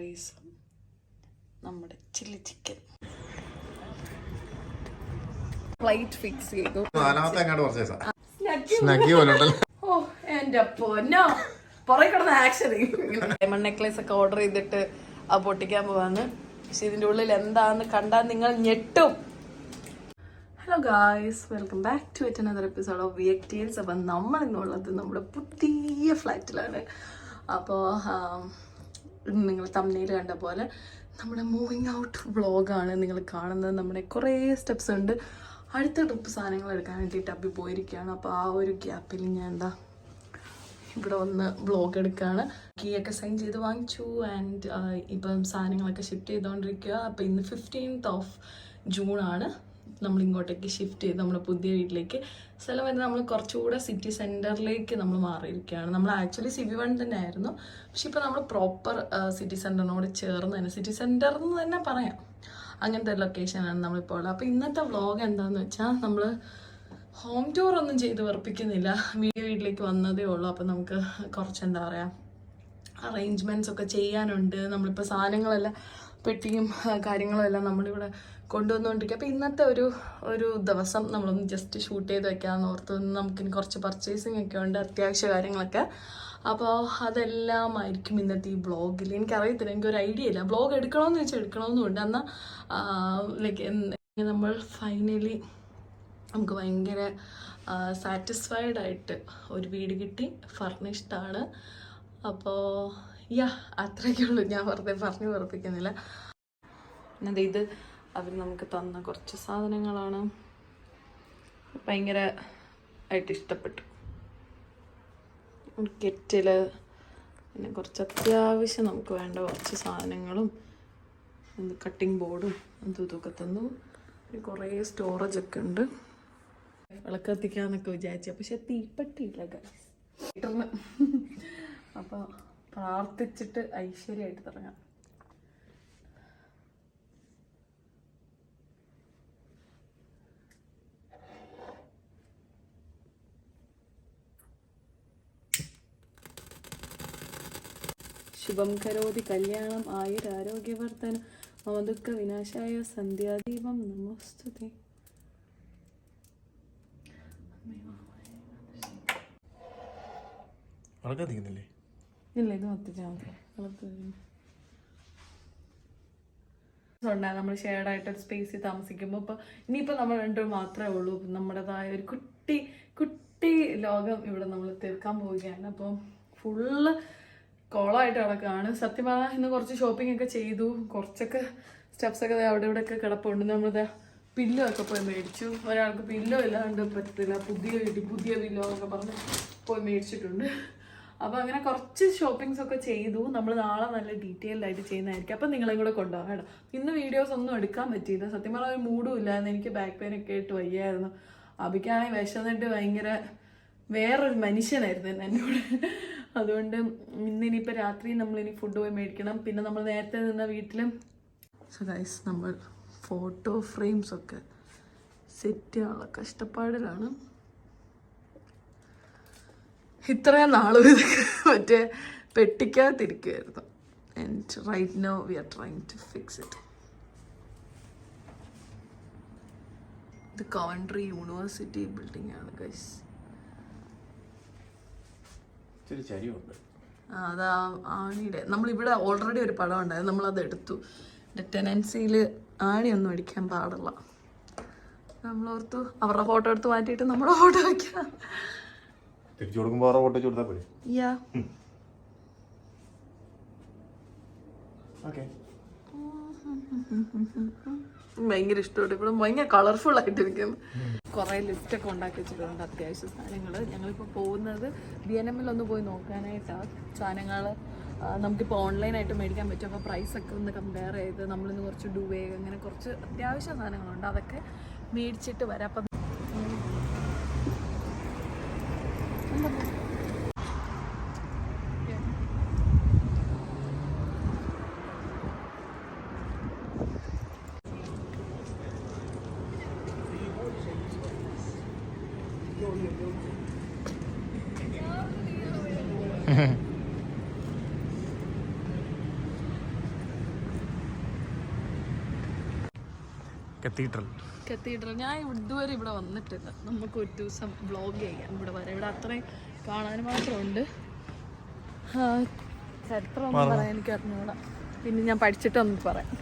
റൈസും നമ്മുടെ chilli chicken. Flight fix ചെയ്തു. ഓ എന്റെ പൊന്നോ, പുറകെ കിടന്ന ആക്ഷൻ. ഡയമണ്ട് നെക്ലേസ് ഒക്കെ ഓർഡർ ചെയ്തിട്ട് ആ പൊട്ടിക്കാൻ പോവാന്ന്. പക്ഷെ ഇതിന്റെ ഉള്ളിൽ എന്താന്ന് കണ്ടാൽ നിങ്ങൾ ഞെട്ടും. Hello guys, welcome back to yet another episode of വിയക് ടേൽസ്. അപ്പം നമ്മൾ ഇന്നുള്ളത് നമ്മുടെ പുതിയ ഫ്ലാറ്റിലാണ്. അപ്പോൾ നിങ്ങൾ തമ്മിൽ കണ്ട പോലെ നമ്മുടെ മൂവിങ് ഔട്ട് വ്ളോഗാണ് നിങ്ങൾ കാണുന്നത്. നമ്മുടെ കുറേ സ്റ്റെപ്സ് ഉണ്ട്. അടുത്ത ട്രിപ്പ് സാധനങ്ങൾ എടുക്കാൻ വേണ്ടിയിട്ട് അപ്പി പോയിരിക്കുകയാണ്. അപ്പോൾ ആ ഒരു ഗ്യാപ്പിൽ ഞാൻ ഇവിടെ ഒന്ന് വ്ളോഗ് എടുക്കുകയാണ്. കീ ഒക്കെ സൈൻ ചെയ്ത് വാങ്ങിച്ചു. ആൻഡ് ഇപ്പം സാധനങ്ങളൊക്കെ ഷിഫ്റ്റ് ചെയ്തുകൊണ്ടിരിക്കുക. അപ്പോൾ ഇന്ന് 15th ജൂണാണ് നമ്മൾ ഇങ്ങോട്ടേക്ക് ഷിഫ്റ്റ് ചെയ്ത് നമ്മുടെ പുതിയ വീട്ടിലേക്ക്. സ്ഥലം വരുന്നത് നമ്മൾ കുറച്ചുകൂടെ സിറ്റി സെൻറ്ററിലേക്ക് നമ്മൾ മാറിയിരിക്കുകയാണ്. നമ്മൾ ആക്ച്വലി CB1 തന്നെ ആയിരുന്നു. പക്ഷെ ഇപ്പോൾ നമ്മൾ പ്രോപ്പർ സിറ്റി സെൻറ്ററിനോട് ചേർന്ന് തന്നെ, സിറ്റി സെൻറ്റർ എന്ന് തന്നെ പറയാം, അങ്ങനത്തെ ഒരു ലൊക്കേഷനാണ് നമ്മളിപ്പോൾ ഉള്ളത്. അപ്പോൾ ഇന്നത്തെ വ്ളോഗ് എന്താണെന്ന് വെച്ചാൽ നമ്മൾ ഹോം ടൂർ ഒന്നും ചെയ്ത് വെറുപ്പിക്കുന്നില്ല. വീട്ടിലേക്ക് വന്നതേ ഉള്ളൂ. അപ്പോൾ നമുക്ക് കുറച്ച് എന്താ പറയുക, അറേഞ്ച്മെൻറ്റ്സ് ഒക്കെ ചെയ്യാനുണ്ട്. നമ്മളിപ്പോൾ സാധനങ്ങളെല്ലാം, പെട്ടിയും കാര്യങ്ങളും എല്ലാം നമ്മളിവിടെ കൊണ്ടുവന്നുകൊണ്ടിരിക്കുക. അപ്പോൾ ഇന്നത്തെ ഒരു ദിവസം നമ്മളൊന്ന് ജസ്റ്റ് ഷൂട്ട് ചെയ്ത് വെക്കാമെന്ന് ഓർത്ത്. നമുക്കിനി കുറച്ച് പർച്ചേസിങ് ഒക്കെ ഉണ്ട്, അത്യാവശ്യ കാര്യങ്ങളൊക്കെ. അപ്പോൾ അതെല്ലാമായിരിക്കും ഇന്നത്തെ ഈ വ്ളോഗിൽ. എനിക്കറിയത്തില്ല, എനിക്കൊരു ഐഡിയ ഇല്ല. വ്ളോഗ് എടുക്കണമെന്ന് വെച്ചാൽ എടുക്കണമെന്നുണ്ട്. എന്നാൽ ലൈക്ക് നമ്മൾ ഫൈനലി നമുക്ക് ഭയങ്കര സാറ്റിസ്ഫൈഡ് ആയിട്ട് ഒരു വീട് കിട്ടി. ഫർണിഷ്ഡാണ്. അപ്പോൾ അത്രയൊക്കെ ഉള്ളൂ. ഞാൻ വെറുതെ പറഞ്ഞു വെറുപ്പിക്കുന്നില്ല. എന്നത് ഇത് അവർ നമുക്ക് തന്ന കുറച്ച് സാധനങ്ങളാണ്. ഭയങ്കര ആയിട്ട് ഇഷ്ടപ്പെട്ടു. കെറ്റില്, പിന്നെ കുറച്ച് അത്യാവശ്യം നമുക്ക് വേണ്ട കുറച്ച് സാധനങ്ങളും, കട്ടിങ് ബോർഡും ഇതൊക്കെ തന്നു. കുറേ സ്റ്റോറേജ് ഒക്കെ ഉണ്ട്. വിളക്ക് കത്തിക്കാന്നൊക്കെ വിചാരിച്ചു, പക്ഷെ തീപ്പെട്ടിയില്ല ഗൈസ്. അപ്പോൾ പ്രാർത്ഥിച്ചിട്ട് ഐശ്വര്യമായിട്ട് തുടങ്ങാം. ശുഭം കരോതി കല്യാണം ആയുരാരോഗ്യവർദ്ധനം മമ ദുഃഖ വിനാശായ സന്ധ്യാദീപം നമോസ്തുതേ. ഇല്ല, ഇത് കത്തിച്ചാൽ മതി. നമ്മൾ ഷെയർഡായിട്ടൊരു സ്പേസിൽ താമസിക്കുമ്പോൾ ഇപ്പോൾ ഇനിയിപ്പോൾ നമ്മൾ രണ്ടും മാത്രമേ ഉള്ളൂ. നമ്മുടേതായ ഒരു കുട്ടി ലോകം ഇവിടെ നമ്മൾ തീർക്കാൻ പോവുകയാണ്. അപ്പോൾ ഫുള്ള് കോളായിട്ട് കിടക്കുകയാണ്. സത്യം പറഞ്ഞാൽ ഇന്ന് കുറച്ച് ഷോപ്പിംഗ് ഒക്കെ ചെയ്തു. കുറച്ചൊക്കെ സ്റ്റെപ്സൊക്കെ അവിടെ ഇവിടെയൊക്കെ കിടപ്പുണ്ട്. നമ്മളിത് പില്ലോ ഒക്കെ പോയി മേടിച്ചു. ഒരാൾക്ക് പില്ലോ ഇല്ലാണ്ട് പറ്റത്തില്ല. പുതിയ പില്ലോ എന്നൊക്കെ പറഞ്ഞ് പോയി മേടിച്ചിട്ടുണ്ട്. അപ്പോൾ അങ്ങനെ കുറച്ച് ഷോപ്പിങ്സ് ഒക്കെ ചെയ്തു. നമ്മൾ നാളെ നല്ല ഡീറ്റെയിൽഡ് ആയിട്ട് ചെയ്യുന്നതായിരിക്കും. അപ്പം നിങ്ങളെ കൂടെ കൊണ്ടുപോകാം കേട്ടോ. ഇന്ന് വീഡിയോസ് ഒന്നും എടുക്കാൻ പറ്റിയില്ല. സത്യം പറഞ്ഞാൽ ഒരു മൂഡും ഇല്ലായിരുന്നു. എനിക്ക് ബാക്ക് പെയിൻ ഒക്കെ ആയിട്ട് വയ്യായിരുന്നു. അബിക്കാണെങ്കിൽ വിശന്നിട്ട് ഭയങ്കര വേറൊരു മനുഷ്യനായിരുന്നു എന്നോട്. അതുകൊണ്ട് ഇന്നിനിപ്പോൾ രാത്രി നമ്മളിനി ഫുഡ് പോയി മേടിക്കണം. പിന്നെ നമ്മൾ നേരത്തെ നിന്ന വീട്ടിലും ഗൈസ് നമ്മൾ ഫോട്ടോ ഫ്രെയിംസ് ഒക്കെ സെറ്റ് ചെയ്യാനുള്ള കഷ്ടപ്പാടിലാണ്. ഇത്രയും നാളും ഇതൊക്കെ മറ്റേ പെട്ടിക്കാതിരിക്കുമായിരുന്നു. And right now we are trying to fix it. ഇത് കോവൻട്രി യൂണിവേഴ്സിറ്റി ബിൽഡിംഗ് ആണ് ഗൈസ്. അതാ ആണിയുടെ, നമ്മളിവിടെ ഓൾറെഡി ഒരു പടം ഉണ്ടായിരുന്നു, നമ്മളത് എടുത്തു. ടെനൻസിയിൽ ആണിയൊന്നും അടിക്കാൻ പാടില്ല. നമ്മളോർത്തു അവരുടെ ഫോട്ടോ എടുത്ത് മാറ്റിയിട്ട് നമ്മുടെ ഫോട്ടോ വയ്ക്കാം. ഭയങ്കര ഇഷ്ടപ്പെട്ടു. ഇവിടെ ഭയങ്കര കളർഫുൾ ആയിട്ടിരിക്കുന്നു. കുറേ ലിസ്റ്റൊക്കെ ഉണ്ടാക്കി വെച്ചിട്ടുണ്ട്, അത്യാവശ്യ സാധനങ്ങൾ. ഞങ്ങളിപ്പോൾ പോകുന്നത് BNM ഒന്ന് പോയി നോക്കാനായിട്ടാണ്. സാധനങ്ങൾ നമുക്കിപ്പോൾ ഓൺലൈനായിട്ട് മേടിക്കാൻ പറ്റും. അപ്പോൾ പ്രൈസൊക്കെ ഒന്ന് കമ്പയർ ചെയ്ത് നമ്മളിന്ന് കുറച്ച് ഡുവേ അങ്ങനെ കുറച്ച് അത്യാവശ്യ സാധനങ്ങളുണ്ട്, അതൊക്കെ മേടിച്ചിട്ട് വരാം. അപ്പം കത്തീഡ്രൽ ഞാൻ ഇതുവരെ ഇവിടെ വന്നിട്ടില്ല. നമുക്ക് ഒരു ദിവസം വ്ളോഗ് ചെയ്യാം ഇവിടെ വരെ. ഇവിടെ അത്രയും കാണാൻ മാത്രമുണ്ട്. ചരിത്രം ഒന്നും പറയാൻ എനിക്ക് അറിഞ്ഞൂടാ. പിന്നെ ഞാൻ പഠിച്ചിട്ട് ഒന്ന് പറയാം.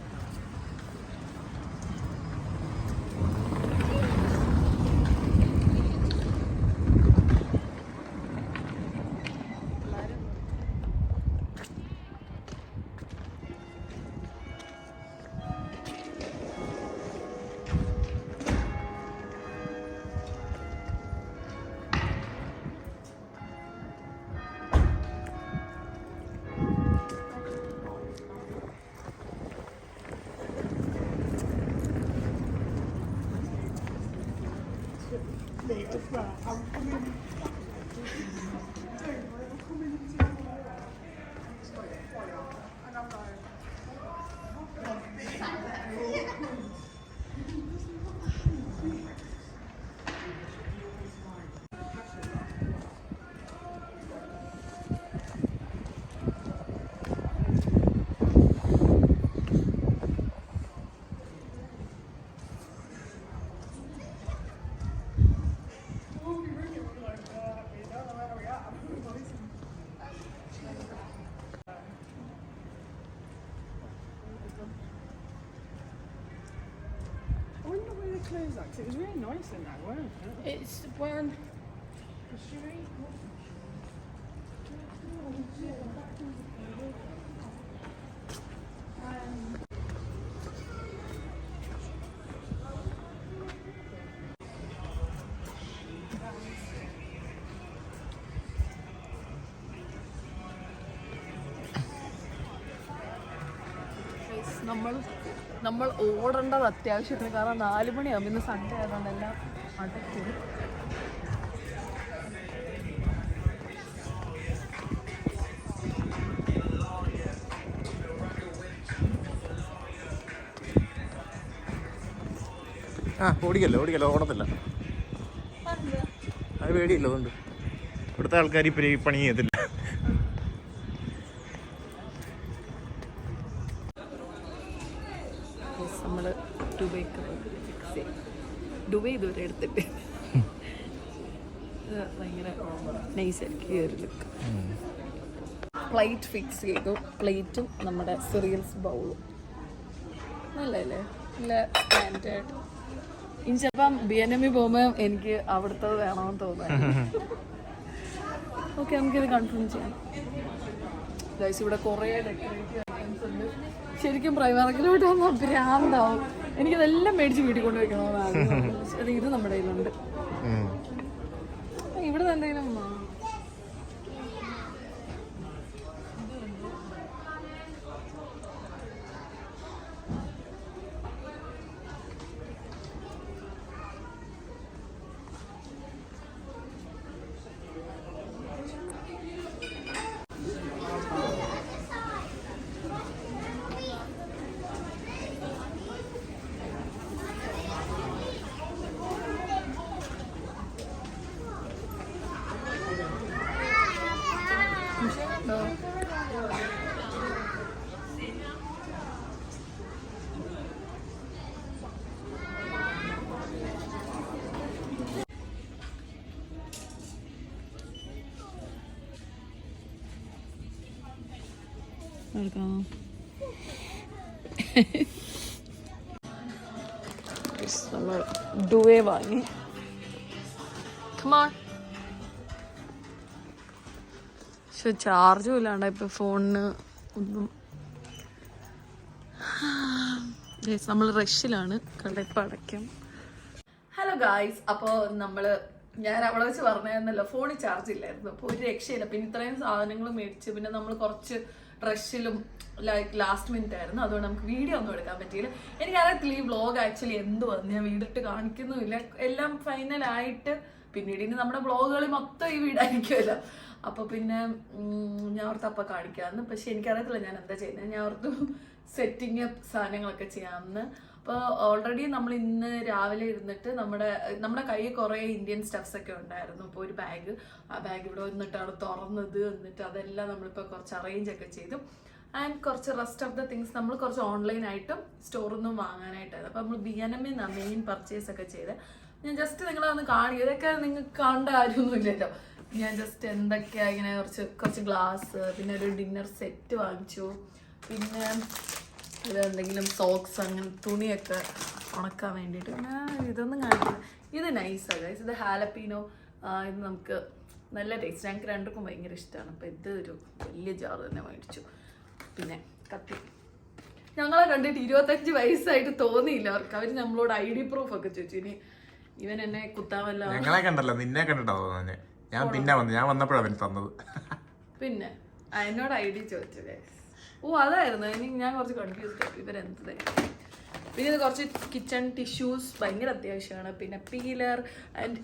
It was really nice in that, weren't it? It's when നമ്മൾ ഓടേണ്ടത് അത്യാവശ്യത്തിന്. കാരണം 4 മണിയാകും. ഇന്ന് സൺഡേ ആയതുകൊണ്ട് എല്ലാം അടയ്ക്കും. ഓടിക്കല്ലോ ഓടത്തില്ല. അത് പേടിയല്ലോ. അതുകൊണ്ട് ഇവിടുത്തെ ആൾക്കാർ ഇപ്പം ഈ പണി ചെയ്യത്തില്ല. നമ്മൾ ദുബൈ ഇതുവരെ എടുത്തിട്ട് ഭയങ്കര നൈസായിരിക്കും ഈ ഒരു ലുക്ക്. പ്ലേറ്റ് ഫിക്സ് ചെയ്തു. പ്ലേറ്റും നമ്മുടെ സിറിയൽസ് ബൗളും നല്ലല്ലേ, നല്ല സ്റ്റാൻഡേർഡ്. ഇനി ചിലപ്പം BNM പോകുമ്പോൾ എനിക്ക് അവിടുത്തെ വേണമെന്ന് തോന്നുന്നു. ഓക്കെ, നമുക്കിത് കൺഫേം ചെയ്യാം. ഗൈസ്, ഇവിടെ കുറേ ഡെക്കറേറ്റീവ് ഐറ്റംസ് ഉണ്ട്. ശരിക്കും പ്രൈമറക്കിലോട്ട് വന്നാൽ ഭ്രാന്താവും. എനിക്കിതെല്ലാം മേടിച്ച് വീട്ടിൽ കൊണ്ട് വെക്കണമെന്നാണ്. ഇത് നമ്മുടെ കയ്യിലുണ്ട്. ഇവിടെ എന്തെങ്കിലും നമ്മൾ ഡുവേ വാങ്ങി. പക്ഷെ ചാർജും ഇല്ലാണ്ട് ഇപ്പൊ ഫോണിന് ഒന്നും. നമ്മൾ റഷിലാണ്. കടയിപ്പോൾ അടയ്ക്കും. ഹലോ ഗായ്സ്, അപ്പോൾ ഞാൻ അവിടെ വെച്ച് പറഞ്ഞായിരുന്നല്ലോ, ഫോണിൽ ചാർജ് ഇല്ലായിരുന്നു. അപ്പോൾ ഒരു രക്ഷയില്ല. പിന്നെ ഇത്രയും സാധനങ്ങൾ മേടിച്ച് പിന്നെ നമ്മൾ കുറച്ച് റഷിലും ലാസ്റ്റ് മിനിറ്റ് ആയിരുന്നു. അതുകൊണ്ട് നമുക്ക് വീഡിയോ ഒന്നും എടുക്കാൻ പറ്റിയില്ല. എനിക്കറിയത്തില്ല ഈ വ്ളോഗ് ആക്ച്വലി എന്തുവാന്ന്. ഞാൻ വീടിട്ട് കാണിക്കുന്നുമില്ല. എല്ലാം ഫൈനലായിട്ട് പിന്നീട് ഇനി നമ്മുടെ വ്ളോഗുകൾ മൊത്തം ഈ വീടായിരിക്കുമല്ലോ. അപ്പോൾ പിന്നെ ഞാൻ ഓർത്ത് അപ്പം കാണിക്കാമെന്ന്. പക്ഷെ എനിക്കറിയത്തില്ല ഞാൻ എന്താ ചെയ്യുന്നത്. ഞാൻ ഓർത്തു സെറ്റിങ് സാധനങ്ങളൊക്കെ ചെയ്യാമെന്ന്. അപ്പോൾ ഓൾറെഡി നമ്മൾ ഇന്ന് രാവിലെ ഇരുന്നിട്ട് നമ്മുടെ കയ്യിൽ കുറേ ഇന്ത്യൻ സ്റ്റഫ്സ് ഒക്കെ ഉണ്ടായിരുന്നു. അപ്പോൾ ഒരു ബാഗ്, ആ ബാഗ് ഇവിടെ വന്നിട്ടാണ് തുറന്നത്. എന്നിട്ട് അതെല്ലാം നമ്മളിപ്പോൾ കുറച്ച് അറേഞ്ച് ഒക്കെ ചെയ്തു. ആൻഡ് കുറച്ച് റെസ്റ്റ് ഓഫ് ദ തിങ്സ് നമ്മൾ കുറച്ച് ഓൺലൈനായിട്ടും സ്റ്റോറിൽ നിന്നും വാങ്ങാനായിട്ടായിരുന്നു. അപ്പോൾ നമ്മൾ BNM നിന്നാണ് മെയിൻ പർച്ചേസ് ഒക്കെ ചെയ്ത്. ഞാൻ ജസ്റ്റ് നിങ്ങളെ ഒന്ന് കാണിക്കും. ഇതൊക്കെ നിങ്ങൾക്ക് കാണേണ്ട കാര്യമൊന്നും ഇല്ലല്ലോ. ഞാൻ ജസ്റ്റ് എന്തൊക്കെയാ ഇങ്ങനെ കുറച്ച് ഗ്ലാസ്, പിന്നെ ഒരു ഡിന്നർ സെറ്റ് വാങ്ങിച്ചു, പിന്നെ ഇതെന്തെങ്കിലും സോക്സ്, അങ്ങനെ തുണിയൊക്കെ ഉണക്കാൻ വേണ്ടിയിട്ട്. ഇതൊന്നും കാണിക്കുന്നത് ഇത് നൈസാണ് ഗൈസ്. ഇത് ഹാലപ്പീനോ. ഇത് നമുക്ക് നല്ല ടേസ്റ്റ്. ഞങ്ങൾക്ക് രണ്ടും ഭയങ്കര ഇഷ്ടമാണ്. അപ്പോൾ ഇത് ഒരു വലിയ ജാർ തന്നെ മേടിച്ചു. പിന്നെ കത്തി. ഞങ്ങളെ കണ്ടിട്ട് 25 വയസ്സായിട്ട് തോന്നിയില്ല അവർക്ക്. അവർ നമ്മളോട് ID പ്രൂഫ് ഒക്കെ ചോദിച്ചു. ഇനി ഇവൻ എന്നെ കുത്താമല്ല. ഞങ്ങളെ കണ്ടല്ലോ, നിന്നെ കണ്ടിട്ടാ തോന്നുന്നത്. ഞാൻ പിന്നെ ഞാൻ വന്നപ്പോഴാണ് അവന് തന്നത്. പിന്നെ എന്നോട് ID ചോദിച്ചു ഗൈസ്. ഓ അതായിരുന്നു. ഇനി ഞാൻ കുറച്ച് കൺഫ്യൂസ്ഡ് ആയി ഇവരെന്ത്. പിന്നെ ഇത് കുറച്ച് കിച്ചൺ ടിഷ്യൂസ് ഭയങ്കര അത്യാവശ്യമാണ്. പിന്നെ പീലർ ആൻഡ്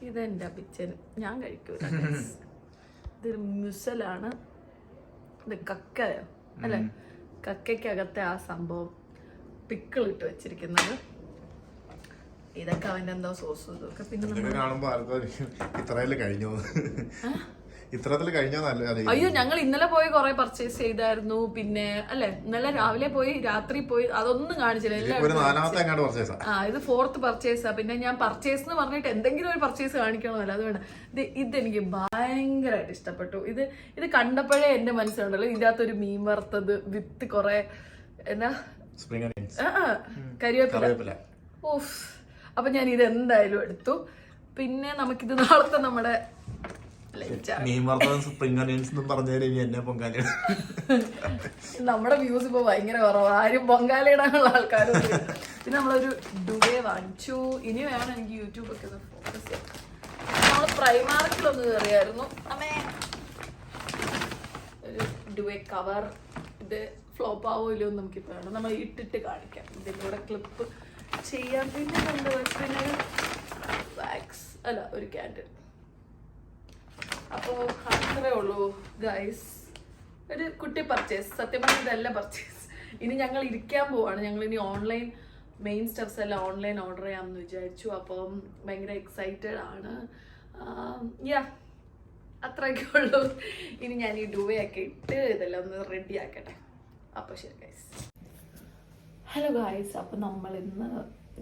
ഇതെൻ്റെ പിച്ചന് ഞാൻ കഴിക്കൂല. ഇതൊരു മുസലാണ്. ഇത് കക്കയോ അല്ലെ, കക്കയ്ക്കകത്തെ ആ സംഭവം പിക്കിൾ ഇട്ട് വെച്ചിരിക്കുന്നത്. ഇതൊക്കെ അവൻ്റെ എന്തോ സോസ് ഇതൊക്കെ. പിന്നെ കാണുമ്പോ ഇത്രയില് കഴിഞ്ഞോ, ഇത്രത്തിൽ കഴിഞ്ഞോ. അയ്യോ ഞങ്ങൾ ഇന്നലെ പോയി കുറെ പർച്ചേസ് ചെയ്തായിരുന്നു. പിന്നെ അല്ലെ ഇന്നലെ രാവിലെ പോയി രാത്രി പോയി, അതൊന്നും കാണിച്ചില്ല. ഇത് 4th പർച്ചേസാ. പിന്നെ ഞാൻ പർച്ചേസ് എന്ന് പറഞ്ഞിട്ട് എന്തെങ്കിലും ഒരു പർച്ചേസ് കാണിക്കണമല്ലോ, അതുകൊണ്ട് ഇതെനിക്ക് ഭയങ്കരമായിട്ട് ഇഷ്ടപ്പെട്ടു. ഇത് കണ്ടപ്പോഴേ എന്റെ മനസ്സിലുണ്ടല്ലോ ഇതിനകത്തൊരു മീൻ വറുത്തത് വിത്ത് കുറെ എന്നാ കരിവേപ്പില. ഓഫ്. അപ്പൊ ഞാൻ ഇത് എന്തായാലും എടുത്തു. പിന്നെ നമുക്കിത് നാളത്തെ നമ്മുടെ നമ്മുടെ വ്യൂസ് ഇപ്പൊ ഭയങ്കര കുറവാണ്. ആരും പൊങ്കാലയിടാനുള്ള ആൾക്കാരും. പിന്നെ നമ്മളൊരു ഡുവേ വാങ്ങിച്ചു. ഇനി വേണം എനിക്ക് യൂട്യൂബ് ഒക്കെ ഫോക്കസ് ചെയ്യാം. നമ്മള് പ്രൈമാർക്കിലൊന്ന് കയറിയായിരുന്നു. ഒരു ഡുവേ കവർ. ഇത് ഫ്ലോപ്പ് ആവോ ഇല്ലോ നമുക്കിപ്പോ വേണം. നമ്മൾ ഇട്ടിട്ട് കാണിക്കാം. ഇതിൻ്റെ കൂടെ ക്ലിപ്പ് ചെയ്യാം. പിന്നെ പിന്നെ വാക്സ് അല്ല ഒരു ക്യാൻഡിൽ. അപ്പോൾ അത്രേ ഉള്ളൂ ഗൈസ്. ഒരു കുട്ടി പർച്ചേസ്. സത്യം പറഞ്ഞാൽ ഇതല്ല പർച്ചേസ്. ഇനി ഞങ്ങൾ ഇരിക്കാൻ പോവാണ്. ഞങ്ങൾ ഇനി ഓൺലൈൻ മെയിൻ സ്റ്റെപ്സ് എല്ലാം ഓൺലൈൻ ഓർഡർ ചെയ്യാമെന്ന് വിചാരിച്ചു. അപ്പം ഭയങ്കര എക്സൈറ്റഡ് ആണ്. അത്രയൊക്കെ ഉള്ളൂ. ഇനി ഞാൻ ഈ ഡുവയൊക്കെ ഇട്ട് ഇതെല്ലാം ഒന്ന് റെഡി ആക്കട്ടെ. അപ്പോൾ ശരി ഗൈസ്. Hello guys. അപ്പം നമ്മൾ ഇന്ന്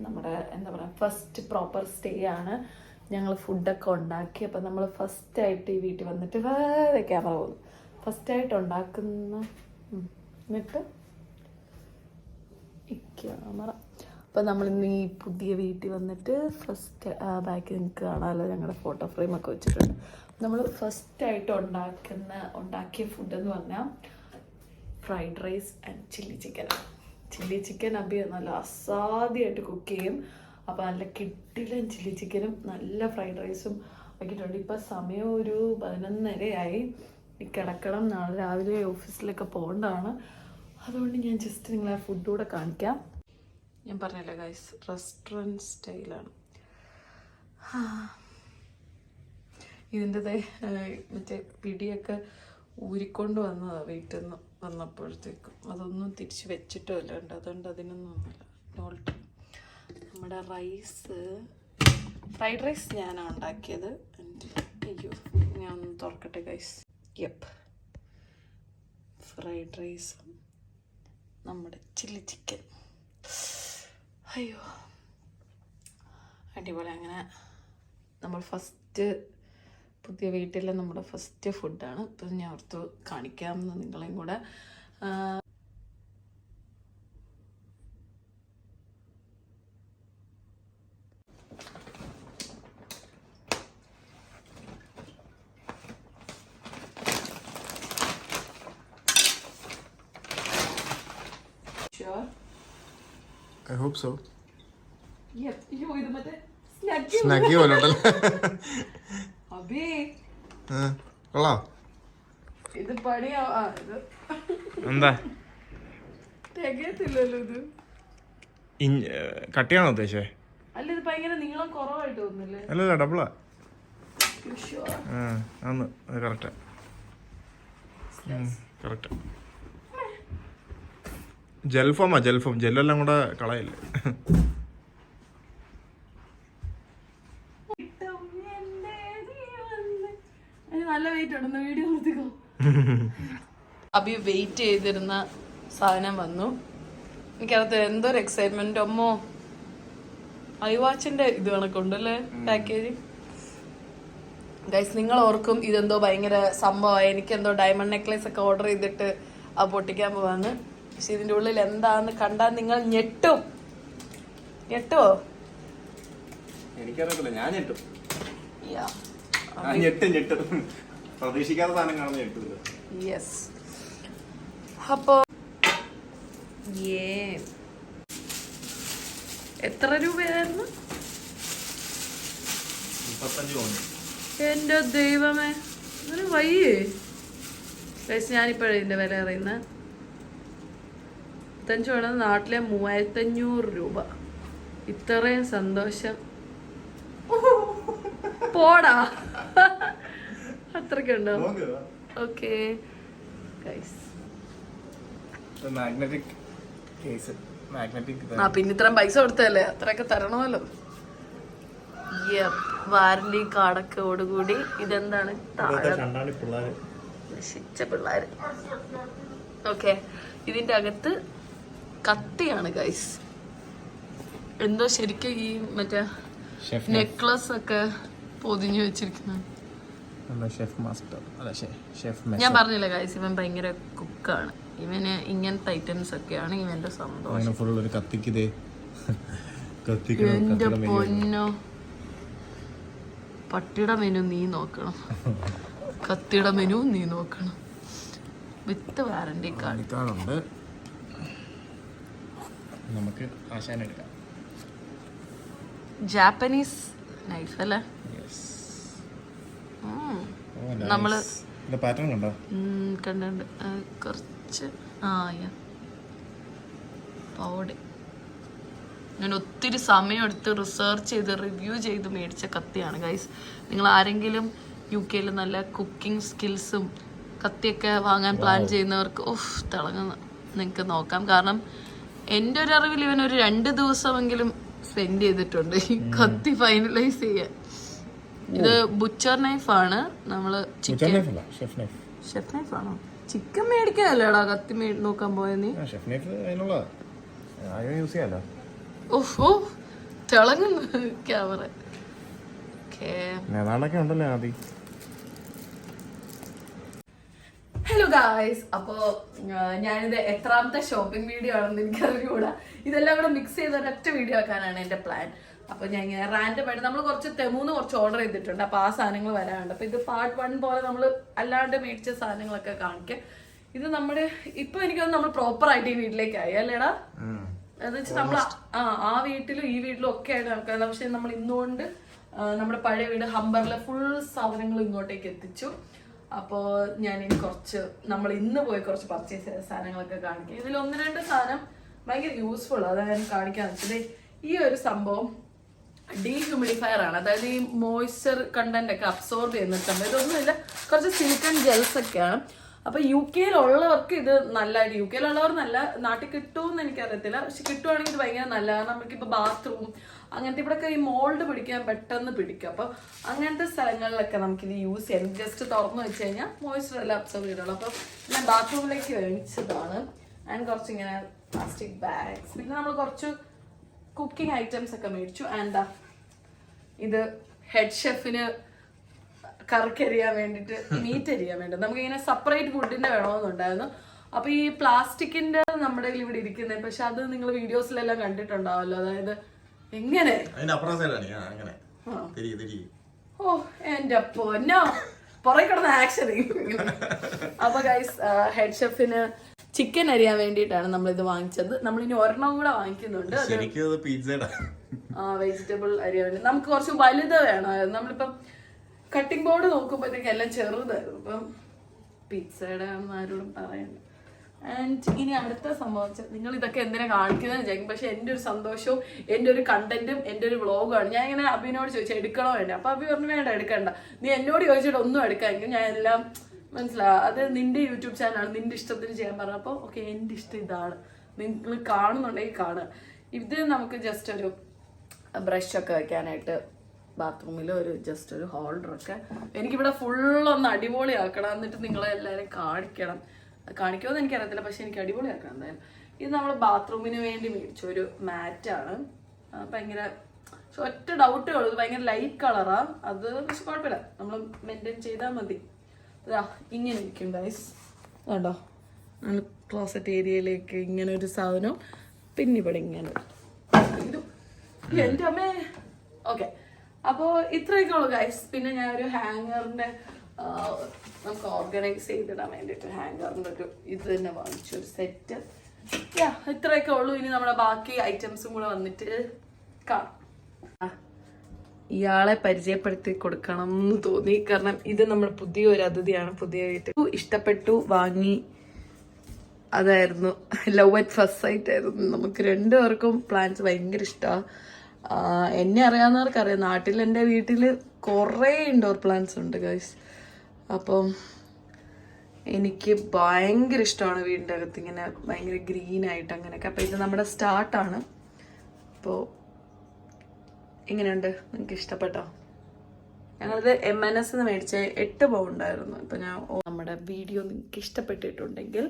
നമ്മുടെ എന്താ പറയുക ഫസ്റ്റ് പ്രോപ്പർ സ്റ്റേ ആണ്. ഞങ്ങൾ ഫുഡൊക്കെ ഉണ്ടാക്കി. അപ്പം നമ്മൾ ഫസ്റ്റായിട്ട് ഈ വീട്ടിൽ വന്നിട്ട് വേറെ ക്യാമറ പോകുന്നു. ഫസ്റ്റായിട്ട് ഉണ്ടാക്കുന്ന എന്നിട്ട് ഈ ക്യാമറ. അപ്പം നമ്മളിന്ന് ഈ പുതിയ വീട്ടിൽ വന്നിട്ട് ഫസ്റ്റ് ബാക്കിൽ നിങ്ങൾക്ക് കാണാമല്ലോ ഞങ്ങളുടെ ഫോട്ടോ ഫ്രെയിമൊക്കെ വെച്ചിട്ടുണ്ട്. നമ്മൾ ഫസ്റ്റായിട്ട് ഉണ്ടാക്കിയ ഫുഡെന്ന് പറഞ്ഞാൽ fried rice and chilli chicken. Chilli chicken അബി നല്ല അസാധ്യമായിട്ട് കുക്ക് ചെയ്യും. അപ്പോൾ നല്ല കിട്ടിലും ചില്ലി ചിക്കനും നല്ല ഫ്രൈഡ് റൈസും ആക്കിയിട്ടുണ്ട്. ഇപ്പം സമയം ഒരു 11:30 കിടക്കണം. നാളെ രാവിലെ ഓഫീസിലൊക്കെ പോകേണ്ടതാണ്. അതുകൊണ്ട് ഞാൻ ജസ്റ്റ് നിങ്ങളെ ഫുഡ് കൂടെ കാണിക്കാം. ഞാൻ പറഞ്ഞല്ലോ ഗൈസ് റെസ്റ്റോറൻറ്റ് സ്റ്റൈലാണ്. ഇതിൻ്റെ മറ്റേ പിടിയൊക്കെ ഊരിക്കൊണ്ട് വന്നതാണ് വീട്ടിൽ നിന്ന് വന്നപ്പോഴത്തേക്കും. അതൊന്നും തിരിച്ച് വെച്ചിട്ടുമല്ല ഉണ്ട്. അതുകൊണ്ട് അതിനൊന്നും ഒന്നുമില്ല. നോൾട്ട് നമ്മുടെ ഫ്രൈഡ് റൈസ് ഞാനാണ് ഉണ്ടാക്കിയത്. അയ്യോ ഞാൻ ഒന്ന് തുറക്കട്ടെ ഗൈസ്. ഫ്രൈഡ് റൈസും നമ്മുടെ ചില്ലി ചിക്കൻ. അയ്യോ അടിപൊളി. അങ്ങനെ നമ്മൾ ഫസ്റ്റ് പുതിയ വീട്ടിലെ നമ്മുടെ ഫസ്റ്റ് ഫുഡാണ്. ഇപ്പം ഞാൻ ഓർത്ത് കാണിക്കാമെന്ന് നിങ്ങളെയും കൂടെ. I hope so. സ്നഗ്ഗി പോലുണ്ടല്ലോ. കൊള്ളാം. ഇത് പണിയാ. എന്താ തികയത്തില്ലല്ലോ ഇത്. കട്ടിയാണോ ഉദ്ദേശിച്ചേ? അല്ല ഇത് ഭയങ്കര നീളം കുറവായിട്ട് തോന്നുന്നില്ലേ? അല്ലല്ല ഡബിളാ. ആന്ന് കറക്റ്റാ. കറക്റ്റ്. ജെൽഫോമാ ജെൽഫോം. ജെല്ലെല്ലാം കൂടെ കളയല്ലേ. നല്ല വെയിറ്റ് ഉണ്ടെന്ന് വീഡിയോ നിർത്തിക്കോ. അഭി വെയിറ്റ് ചെയ്തിരുന്ന സാധനം വന്നു. എനിക്കകത്ത് എന്തൊരു എക്സൈറ്റ്മെന്റ്. അമ്മോ, ഐവാച്ചിന്റെ ഇത് കണക്കുണ്ടല്ലേ പാക്കേജ്. ഗൈസ്, നിങ്ങൾ ഓർക്കും ഇതെന്തോ ഭയങ്കര സംഭവമായി, എനിക്കെന്തോ ഡയമണ്ട് നെക്ലേസ് ഒക്കെ ഓർഡർ ചെയ്തിട്ട് അത് പൊട്ടിക്കാൻ പോവാന്ന്. പക്ഷെ ഇതിന്റെ ഉള്ളിൽ എന്താന്ന് കണ്ടാൽ നിങ്ങൾ ഞെട്ടും. ഞെട്ടുവോ? എനിക്കറിയത്തില്ല, ഞാൻ ഞെട്ടും. Yeah. ഞെട്ടും പ്രതീക്ഷിക്കാത്ത സാധനം കാണുന്ന ഞെട്ടില്ല. യെസ്. അപ്പോ എത്ര രൂപയായിരുന്നു? 35 എന്റെ ദൈവമേ, അങ്ങനെ വയ്യേ. ഞാനിപ്പോഴേ ഇതിന്റെ വില അറിയുന്ന 35 വേണം. നാട്ടിലെ 3500 രൂപ. ഇത്രയും സന്തോഷം പോടാ, അത്രക്കുണ്ടോ? Okay guys, magnetic case, magnetic. പിന്നെ ഇത്രയും പൈസ കൊടുത്തല്ലേ, അത്രയൊക്കെ തരണമല്ലോ. വാറന്റി കാർഡൊക്കെയോടുകൂടി. ഇതെന്താണ്? നശിച്ച പിള്ളേര്. ഓക്കെ, ഇതിന്റെ അകത്ത് കത്തിയാണ് ഗൈസ്. എന്തോ ശരിക്കും ഈ മറ്റേ നെക്ലസ് ഒക്കെ പൊതിഞ്ഞു വെച്ചിരിക്കുന്ന. ഞാൻ പറഞ്ഞില്ല ഗൈസ്, ഇവൻ ഭയങ്കര കുക്കാണ്. ഇവന് ഇങ്ങനത്തെ ഐറ്റംസ് ഒക്കെയാണ് ഇവന്റെ സന്തോഷം. എന്റെ പൊന്നോ, പട്ടിയുടെ മെനു നീ നോക്കണം, കത്തിയുടെ മെനു നീ നോക്കണം. വിത്ത് വാറന്റി കാർഡ്. നമുക്ക് ആശാൻ എടുക്കാം. ജാപ്പനീസ് നൈഫ് അല്ലേ? നമ്മള് പാറ്റേൺ കണ്ടോ? കണ്ടുണ്ട്. കുറച്ച് പൗഡർ. ഞാൻ ഒത്തിരി സമയം എടുത്ത് റിസർച്ച് ചെയ്ത് റിവ്യൂ ചെയ്ത് മേടിച്ച കത്തിയാണ് ഗൈസ്. നിങ്ങൾ ആരെങ്കിലും UK നല്ല കുക്കിംഗ് സ്കിൽസും കത്തിയൊക്കെ വാങ്ങാൻ പ്ലാൻ ചെയ്യുന്നവർക്ക് തിളങ്ങുന്ന നിങ്ങൾക്ക് നോക്കാം. കാരണം എൻ്റെ ഒരു അറിവിൽ ഇവനൊരു 2 ദിവസമെങ്കിലും സ്പെൻഡ് ചെയ്തിട്ടുണ്ട് ഈ കത്തി ഫൈനലൈസ് ചെയ്യാൻ. ഇത് ബുച്ചർ നൈഫാണ്. നമ്മള് ചിക്കൻ ഷെഫ് നൈഫാണോ? ചിക്കൻ മേടിക്കാനല്ലേടാ കത്തി നോക്കാൻ പോയ നീ? ഓഹോ, തിളങ്ങുന്നു ക്യാമറ. ഹലോ ഗായ്സ്, അപ്പോ ഞാനിത് എത്രാമത്തെ ഷോപ്പിംഗ് വീഡിയോ ആണെന്ന് എനിക്കറിയൂടാ. ഇതെല്ലാം കൂടെ മിക്സ് ചെയ്ത് ഒരൊറ്റ വീഡിയോ ആക്കാനാണ് എന്റെ പ്ലാൻ. അപ്പൊ ഞാൻ ഇങ്ങനെ റാൻഡം ആയിട്ട് നമ്മൾ കുറച്ച് ഓർഡർ ചെയ്തിട്ടുണ്ട്. അപ്പൊ ആ സാധനങ്ങൾ വരാനുണ്ട്. അപ്പൊ ഇത് പാർട്ട് 1 പോലെ നമ്മൾ അല്ലാണ്ട് മേടിച്ച സാധനങ്ങളൊക്കെ കാണിക്കാം. ഇത് നമ്മുടെ ഇപ്പൊ എനിക്കൊന്ന് നമ്മൾ പ്രോപ്പർ ആയിട്ട് ഈ വീട്ടിലേക്കായി അല്ലേടാ. എന്ന് വെച്ചാൽ നമ്മൾ ആ വീട്ടിലും ഈ വീട്ടിലും ഒക്കെ ആയിട്ട് നടക്കുന്നത്. പക്ഷെ നമ്മൾ ഇന്നുകൊണ്ട് നമ്മുടെ പഴയ വീട് ഹംബറിലെ ഫുൾ സാധനങ്ങൾ ഇങ്ങോട്ടേക്ക് എത്തിച്ചു. അപ്പോൾ ഞാനിനി നമ്മൾ ഇന്ന് പോയി കുറച്ച് പർച്ചേസ് ചെയ്ത സാധനങ്ങളൊക്കെ കാണിക്കാം. ഇതിൽ 1-2 സാധനം ഭയങ്കര യൂസ്ഫുൾ. അതായത് ഞാൻ കാണിക്കാന്ന് വെച്ചത് ഈ ഒരു സംഭവം ഡീഹ്യൂമിഡിഫയർ ആണ്. അതായത് ഈ മോയ്സ്ചർ കണ്ടന്റ് ഒക്കെ അബ്സോർബ് ചെയ്യുന്ന ഇതൊന്നുമില്ല, കുറച്ച് സിലിക്കൺ ജെൽസ് ഒക്കെയാണ്. അപ്പൊ UK ഇത് നല്ലതായിട്ട്, UK നല്ല നാട്ടിൽ കിട്ടുമെന്ന് എനിക്കറിയത്തില്ല, പക്ഷെ കിട്ടുവാണെങ്കിൽ ഇത് ഭയങ്കര നല്ലതാണ്. നമുക്കിപ്പോ ബാത്റൂം അങ്ങനത്തെ ഇവിടെയൊക്കെ ഈ മോൾഡ് പിടിക്കാൻ പെട്ടെന്ന് പിടിക്കും. അപ്പൊ അങ്ങനത്തെ സ്ഥലങ്ങളിലൊക്കെ നമുക്കിത് യൂസ് ചെയ്യാം. ജസ്റ്റ് തുറന്നു വെച്ച് കഴിഞ്ഞാൽ മോയ്സ്ചർ എല്ലാം അബ്സോർബ് ചെയ്തോളൂ. അപ്പൊ ഞാൻ ബാത്റൂമിലേക്ക് മേടിച്ചതാണ്. ആൻഡ് കുറച്ച് ഇങ്ങനെ പ്ലാസ്റ്റിക് ബാഗ്സ്, പിന്നെ നമ്മൾ കുറച്ച് കുക്കിംഗ് ഐറ്റംസ് ഒക്കെ മേടിച്ചു. ആൻഡ് ഇത് ഹെഡ് ഷെഫിന് കറിക്കരിയാൻ വേണ്ടിട്ട്, മീറ്റ് അരിയാൻ വേണ്ടി നമുക്കിങ്ങനെ സെപ്പറേറ്റ് ഫുഡിന്റെ വേണമെന്നുണ്ടായിരുന്നു. അപ്പൊ ഈ പ്ലാസ്റ്റിക്കിന്റെ നമ്മുടെ ഇവിടെ ഇരിക്കുന്നത്, പക്ഷെ അത് നിങ്ങൾ വീഡിയോസിലെല്ലാം കണ്ടിട്ടുണ്ടാവല്ലോ. അതായത് എങ്ങനെ എന്റെ പൊന്നോ, പുറകെ കിടന്ന ആക്ഷനിങ്. അപ്പൊ ഗൈസ്, ഹെഡ് ഷെഫിന് ചിക്കൻ അരിയാൻ വേണ്ടിയിട്ടാണ് നമ്മളിത് വാങ്ങിച്ചത്. നമ്മളിനി ഒരെണ്ണം കൂടെ വാങ്ങിക്കുന്നുണ്ട്. വെജിറ്റബിൾ അരിയാൻ വേണ്ടി നമുക്ക് കുറച്ച് വലുത് വേണമായിരുന്നു. നമ്മളിപ്പം കട്ടിംഗ് ബോർഡ് നോക്കുമ്പോഴത്തേക്ക് എല്ലാം ചെറുതായിരുന്നു. ഇപ്പം പിസ്സയുടെ ആരോടും പറയണ്ട. ആൻഡ് ഇനി അടുത്ത സംഭവിച്ചത്, നിങ്ങൾ ഇതൊക്കെ എന്തിനാ കാണിക്കുന്നതെന്ന് വിചാരിക്കും. പക്ഷെ എൻ്റെ ഒരു സന്തോഷവും എൻ്റെ ഒരു കണ്ടന്റും എൻ്റെ ഒരു വ്ളോഗാണ്. ഞാൻ ഇങ്ങനെ അഭിനോട് ചോദിച്ചാൽ എടുക്കണോ വേണ്ട. അപ്പൊ അഭി പറഞ്ഞു വേണ്ട, എടുക്കണ്ട. നീ എന്നോട് ചോദിച്ചിട്ട് ഒന്നും എടുക്കാമെങ്കിൽ ഞാൻ എല്ലാം മനസ്സിലാവും. അത് നിന്റെ യൂട്യൂബ് ചാനലാണ്, നിന്റെ ഇഷ്ടത്തിന് ചെയ്യാൻ പറഞ്ഞപ്പോൾ ഓക്കെ, എൻ്റെ ഇഷ്ടം ഇതാണ്, നിങ്ങൾ കാണുന്നുണ്ടെങ്കിൽ കാണുക. ഇത് നമുക്ക് ജസ്റ്റ് ഒരു ബ്രഷൊക്കെ വെക്കാനായിട്ട് ബാത്റൂമിൽ ഒരു ജസ്റ്റ് ഒരു ഹോൾഡറൊക്കെ. എനിക്കിവിടെ ഫുള്ളൊന്ന് അടിപൊളിയാക്കണം, എന്നിട്ട് നിങ്ങളെ എല്ലാവരും കാണിക്കണം. അത് കാണിക്കുമെന്ന് എനിക്കറിയത്തില്ല, പക്ഷെ എനിക്ക് അടിപൊളിയാക്കാം എന്തായാലും. ഇത് നമ്മൾ ബാത്റൂമിന് വേണ്ടി മേടിച്ച ഒരു മാറ്റാണ്. ഭയങ്കര ഒറ്റ ഡൗട്ടേ ഉള്ളൂ, ഇത് ഭയങ്കര ലൈറ്റ് കളറാ. അത് പക്ഷെ കുഴപ്പമില്ല, നമ്മൾ മെയിൻറ്റെയിൻ ചെയ്താൽ മതി. അതാ ഇങ്ങനെ ഇരിക്കും ഗൈസ്, കണ്ടോ? നമ്മൾ ക്ലോസറ്റ് ഏരിയയിലേക്ക് ഇങ്ങനെ ഒരു സാധനം, പിന്നെ ഇവിടെ ഇങ്ങനെ എൻ്റെ അമ്മേ. ഓക്കെ, അപ്പോൾ ഇത്രയൊക്കെ ഉള്ളു ഗൈസ്. പിന്നെ ഞാൻ ഒരു ഹാങ്ങറിൻ്റെ നമുക്ക് ഓർഗനൈസ് ചെയ്തിടാൻ വേണ്ടിയിട്ട് ഹാങ്ങറിൻ്റെ ഒരു ഇത് തന്നെ വാങ്ങിച്ചു, ഒരു സെറ്റ്. ഇത്രയൊക്കെ ഉള്ളൂ. ഇനി നമ്മുടെ ബാക്കി ഐറ്റംസും കൂടെ വന്നിട്ട് കാണാം. ഇയാളെ പരിചയപ്പെടുത്തി കൊടുക്കണം എന്ന് തോന്നി, കാരണം ഇത് നമ്മുടെ പുതിയൊരു അതിഥിയാണ്, പുതിയ വീട്ടിൽ ഇഷ്ടപ്പെട്ടു വാങ്ങി. അതായിരുന്നു ലവ് അറ്റ് ഫസ്റ്റ് സൈറ്റ് ആയിരുന്നു. നമുക്ക് രണ്ടുപേർക്കും പ്ലാന്റ്സ് ഭയങ്കര ഇഷ്ടമാണ്. എന്നെ അറിയാവുന്നവർക്കറിയാം, നാട്ടിൽ എൻ്റെ വീട്ടിൽ കുറേ ഇൻഡോർ പ്ലാന്റ്സ് ഉണ്ട് ഗൈസ്. അപ്പം എനിക്ക് ഭയങ്കര ഇഷ്ടമാണ് വീടിൻ്റെ അകത്ത് ഇങ്ങനെ ഭയങ്കര ഗ്രീനായിട്ട് അങ്ങനെയൊക്കെ. അപ്പോൾ ഇത് നമ്മുടെ സ്റ്റാർട്ടാണ്. അപ്പോൾ എങ്ങനെയുണ്ട്, നിങ്ങൾക്ക് ഇഷ്ടപ്പെട്ടോ? ഞങ്ങളിത് MNS മേടിച്ച 8 പൗണ്ടായിരുന്നു. ഇപ്പം നമ്മുടെ വീഡിയോ നിങ്ങൾക്ക് ഇഷ്ടപ്പെട്ടിട്ടുണ്ടെങ്കിൽ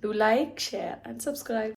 do like, share and subscribe.